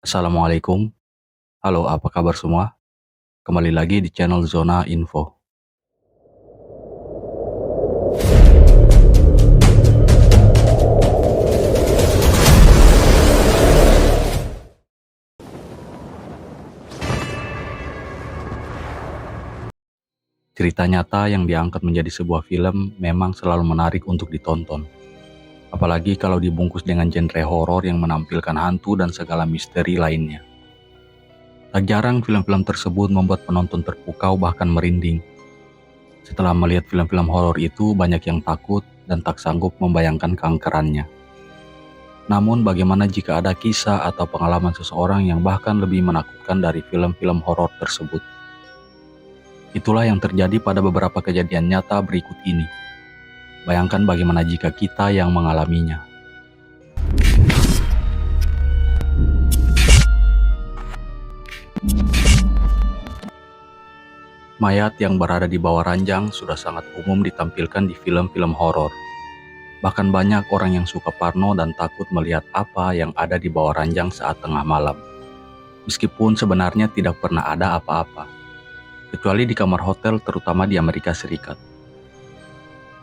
Assalamualaikum. Halo, apa kabar semua? Kembali lagi di channel Zona Info. Cerita nyata yang diangkat menjadi sebuah film memang selalu menarik untuk ditonton. Apalagi kalau dibungkus dengan genre horor yang menampilkan hantu dan segala misteri lainnya. Tak jarang film-film tersebut membuat penonton terpukau bahkan merinding. Setelah melihat film-film horor itu, banyak yang takut dan tak sanggup membayangkan keangkerannya. Namun bagaimana jika ada kisah atau pengalaman seseorang yang bahkan lebih menakutkan dari film-film horor tersebut? Itulah yang terjadi pada beberapa kejadian nyata berikut ini. Bayangkan bagaimana jika kita yang mengalaminya. Mayat yang berada di bawah ranjang sudah sangat umum ditampilkan di film-film horor. Bahkan banyak orang yang suka parno dan takut melihat apa yang ada di bawah ranjang saat tengah malam. Meskipun sebenarnya tidak pernah ada apa-apa, kecuali di kamar hotel terutama di Amerika Serikat.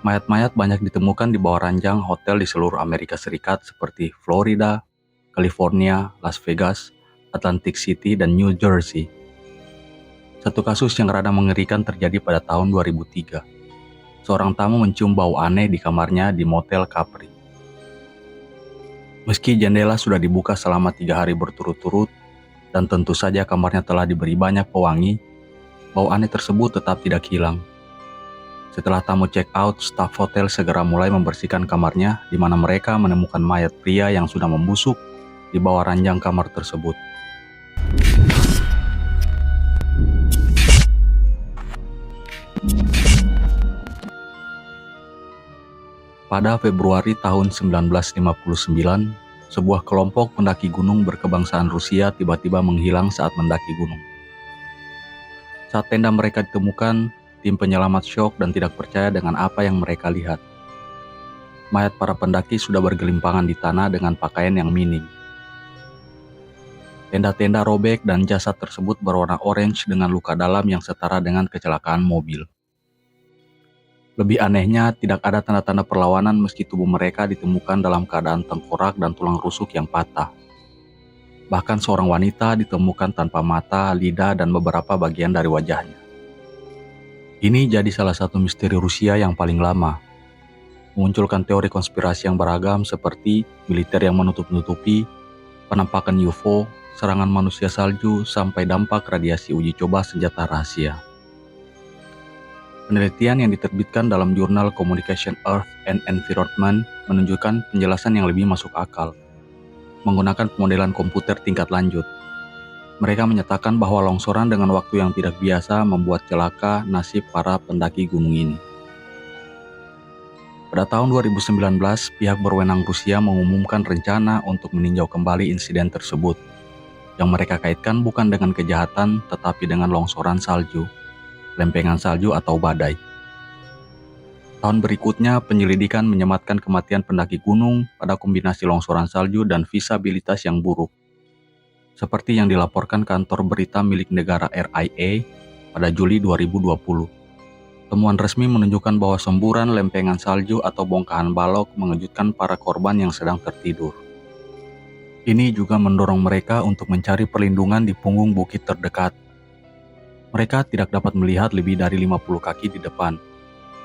Mayat-mayat banyak ditemukan di bawah ranjang hotel di seluruh Amerika Serikat seperti Florida, California, Las Vegas, Atlantic City, dan New Jersey. Satu kasus yang rada mengerikan terjadi pada tahun 2003. Seorang tamu mencium bau aneh di kamarnya di Motel Capri. Meski jendela sudah dibuka selama 3 hari berturut-turut, dan tentu saja kamarnya telah diberi banyak pewangi, bau aneh tersebut tetap tidak hilang. Setelah tamu check out, staf hotel segera mulai membersihkan kamarnya, di mana mereka menemukan mayat pria yang sudah membusuk di bawah ranjang kamar tersebut. Pada Februari tahun 1959, sebuah kelompok pendaki gunung berkebangsaan Rusia tiba-tiba menghilang saat mendaki gunung. Saat tenda mereka ditemukan, tim penyelamat syok dan tidak percaya dengan apa yang mereka lihat. Mayat para pendaki sudah bergelimpangan di tanah dengan pakaian yang minim. Tenda-tenda robek dan jasad tersebut berwarna orange dengan luka dalam yang setara dengan kecelakaan mobil. Lebih anehnya, tidak ada tanda-tanda perlawanan meski tubuh mereka ditemukan dalam keadaan tengkorak dan tulang rusuk yang patah. Bahkan seorang wanita ditemukan tanpa mata, lidah, dan beberapa bagian dari wajahnya. Ini jadi salah satu misteri Rusia yang paling lama. Memunculkan teori konspirasi yang beragam seperti militer yang menutup-nutupi, penampakan UFO, serangan manusia salju, sampai dampak radiasi uji coba senjata rahasia. Penelitian yang diterbitkan dalam jurnal Communication Earth and Environment menunjukkan penjelasan yang lebih masuk akal, menggunakan pemodelan komputer tingkat lanjut. Mereka menyatakan bahwa longsoran dengan waktu yang tidak biasa membuat celaka nasib para pendaki gunung ini. Pada tahun 2019, pihak berwenang Rusia mengumumkan rencana untuk meninjau kembali insiden tersebut, yang mereka kaitkan bukan dengan kejahatan tetapi dengan longsoran salju, lempengan salju atau badai. Tahun berikutnya, penyelidikan menyematkan kematian pendaki gunung pada kombinasi longsoran salju dan visibilitas yang buruk. Seperti yang dilaporkan kantor berita milik negara RIA pada Juli 2020. Temuan resmi menunjukkan bahwa semburan lempengan salju atau bongkahan balok mengejutkan para korban yang sedang tertidur. Ini juga mendorong mereka untuk mencari perlindungan di punggung bukit terdekat. Mereka tidak dapat melihat lebih dari 50 kaki di depan.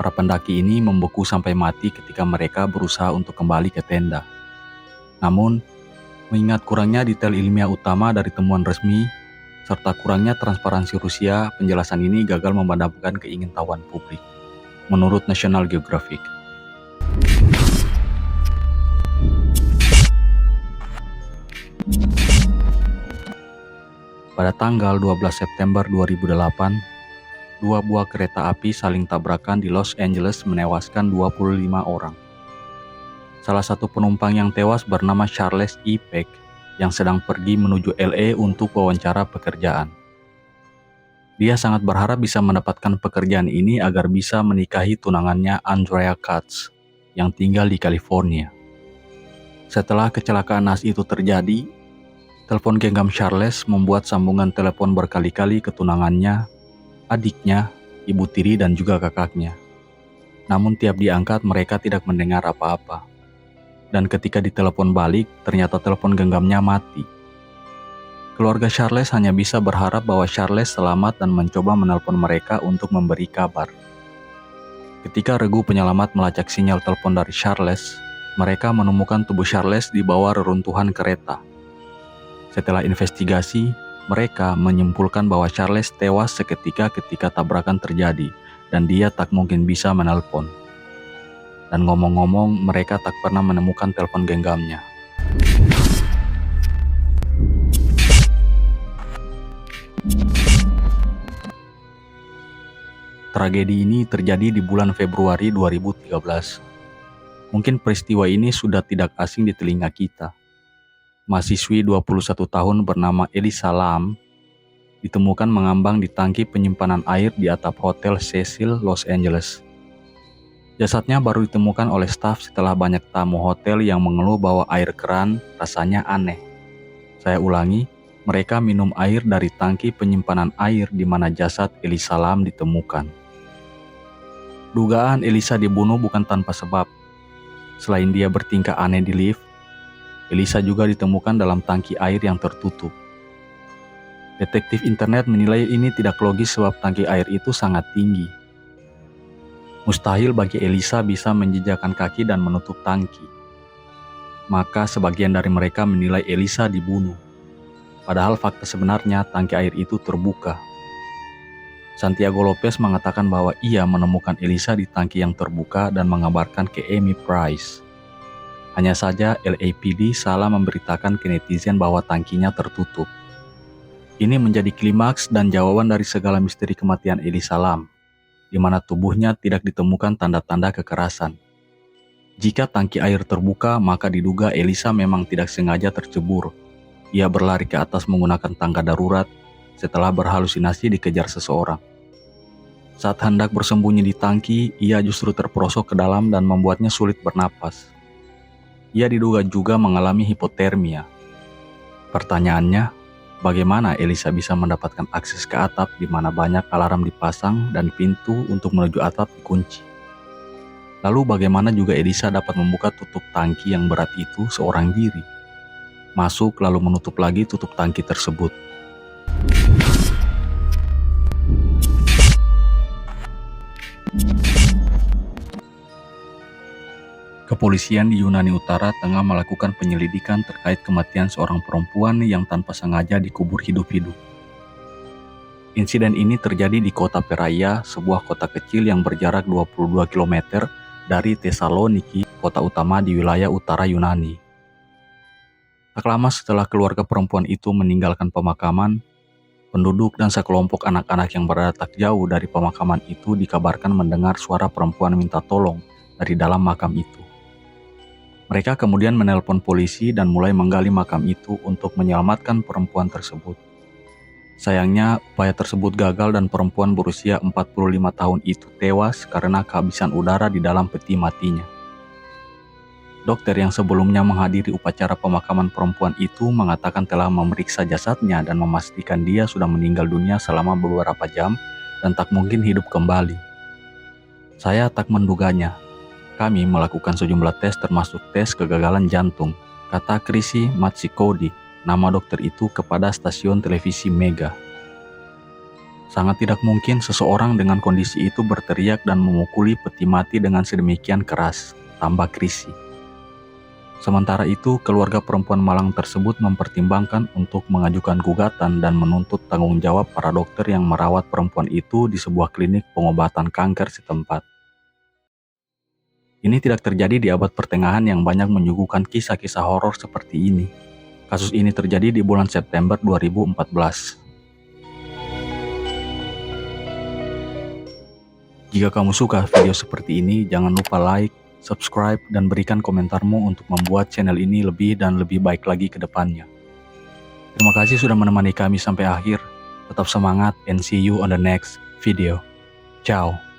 Para pendaki ini membeku sampai mati ketika mereka berusaha untuk kembali ke tenda. Namun, mengingat kurangnya detail ilmiah utama dari temuan resmi, serta kurangnya transparansi Rusia, penjelasan ini gagal memadamkan keingintahuan publik, menurut National Geographic. Pada tanggal 12 September 2008, 2 buah kereta api saling tabrakan di Los Angeles menewaskan 25 orang. Salah satu penumpang yang tewas bernama Charles E. Peck yang sedang pergi menuju LA untuk wawancara pekerjaan. Dia sangat berharap bisa mendapatkan pekerjaan ini agar bisa menikahi tunangannya Andrea Katz yang tinggal di California. Setelah kecelakaan naas itu terjadi, Telepon genggam Charles membuat sambungan telepon berkali-kali ke tunangannya, adiknya, ibu tiri dan juga kakaknya. Namun tiap diangkat mereka tidak mendengar apa-apa. Dan ketika ditelepon balik, ternyata telepon genggamnya mati. Keluarga Charles hanya bisa berharap bahwa Charles selamat dan mencoba menelpon mereka untuk memberi kabar. Ketika regu penyelamat melacak sinyal telepon dari Charles, mereka menemukan tubuh Charles di bawah reruntuhan kereta. Setelah investigasi, mereka menyimpulkan bahwa Charles tewas seketika ketika tabrakan terjadi dan dia tak mungkin bisa menelpon. Dan ngomong-ngomong, mereka tak pernah menemukan telepon genggamnya. Tragedi ini terjadi di bulan Februari 2013. Mungkin peristiwa ini sudah tidak asing di telinga kita. Mahasiswi 21 tahun bernama Elisa Lam ditemukan mengambang di tangki penyimpanan air di atap Hotel Cecil, Los Angeles. Jasadnya baru ditemukan oleh staf setelah banyak tamu hotel yang mengeluh bahwa air keran rasanya aneh. Saya ulangi, mereka minum air dari tangki penyimpanan air di mana jasad Elisa Lam ditemukan. Dugaan Elisa dibunuh bukan tanpa sebab. Selain dia bertingkah aneh di lift, Elisa juga ditemukan dalam tangki air yang tertutup. Detektif internet menilai ini tidak logis sebab tangki air itu sangat tinggi. Mustahil bagi Elisa bisa menjejakkan kaki dan menutup tangki. Maka sebagian dari mereka menilai Elisa dibunuh. Padahal fakta sebenarnya tangki air itu terbuka. Santiago Lopez mengatakan bahwa ia menemukan Elisa di tangki yang terbuka dan mengabarkan ke Amy Price. Hanya saja LAPD salah memberitakan ke netizen bahwa tangkinya tertutup. Ini menjadi klimaks dan jawaban dari segala misteri kematian Elisa Lam, di mana tubuhnya tidak ditemukan tanda-tanda kekerasan. Jika tangki air terbuka, maka diduga Elisa memang tidak sengaja tercebur. Ia berlari ke atas menggunakan tangga darurat setelah berhalusinasi dikejar seseorang. Saat hendak bersembunyi di tangki, ia justru terperosok ke dalam dan membuatnya sulit bernapas. Ia diduga juga mengalami hipotermia. Pertanyaannya, bagaimana Elisa bisa mendapatkan akses ke atap di mana banyak alarm dipasang dan pintu untuk menuju atap dikunci? Lalu bagaimana juga Elisa dapat membuka tutup tangki yang berat itu seorang diri? Masuk lalu menutup lagi tutup tangki tersebut. Kepolisian di Yunani Utara tengah melakukan penyelidikan terkait kematian seorang perempuan yang tanpa sengaja dikubur hidup-hidup. Insiden ini terjadi di kota Peraia, sebuah kota kecil yang berjarak 22 km dari Thessaloniki, kota utama di wilayah utara Yunani. Tak lama setelah keluarga perempuan itu meninggalkan pemakaman, penduduk dan sekelompok anak-anak yang berada tak jauh dari pemakaman itu dikabarkan mendengar suara perempuan minta tolong dari dalam makam itu. Mereka kemudian menelpon polisi dan mulai menggali makam itu untuk menyelamatkan perempuan tersebut. Sayangnya, upaya tersebut gagal dan perempuan berusia 45 tahun itu tewas karena kehabisan udara di dalam peti matinya. Dokter yang sebelumnya menghadiri upacara pemakaman perempuan itu mengatakan telah memeriksa jasadnya dan memastikan dia sudah meninggal dunia selama beberapa jam dan tak mungkin hidup kembali. Saya tak menduganya. Kami melakukan sejumlah tes termasuk tes kegagalan jantung, kata Chrissy Matsikodi, nama dokter itu kepada stasiun televisi Mega. Sangat tidak mungkin seseorang dengan kondisi itu berteriak dan memukuli peti mati dengan sedemikian keras, tambah Chrissy. Sementara itu, keluarga perempuan malang tersebut mempertimbangkan untuk mengajukan gugatan dan menuntut tanggung jawab para dokter yang merawat perempuan itu di sebuah klinik pengobatan kanker setempat. Ini tidak terjadi di abad pertengahan yang banyak menyuguhkan kisah-kisah horor seperti ini. Kasus ini terjadi di bulan September 2014. Jika kamu suka video seperti ini, jangan lupa like, subscribe, dan berikan komentarmu untuk membuat channel ini lebih dan lebih baik lagi ke depannya. Terima kasih sudah menemani kami sampai akhir. Tetap semangat and see you on the next video. Ciao.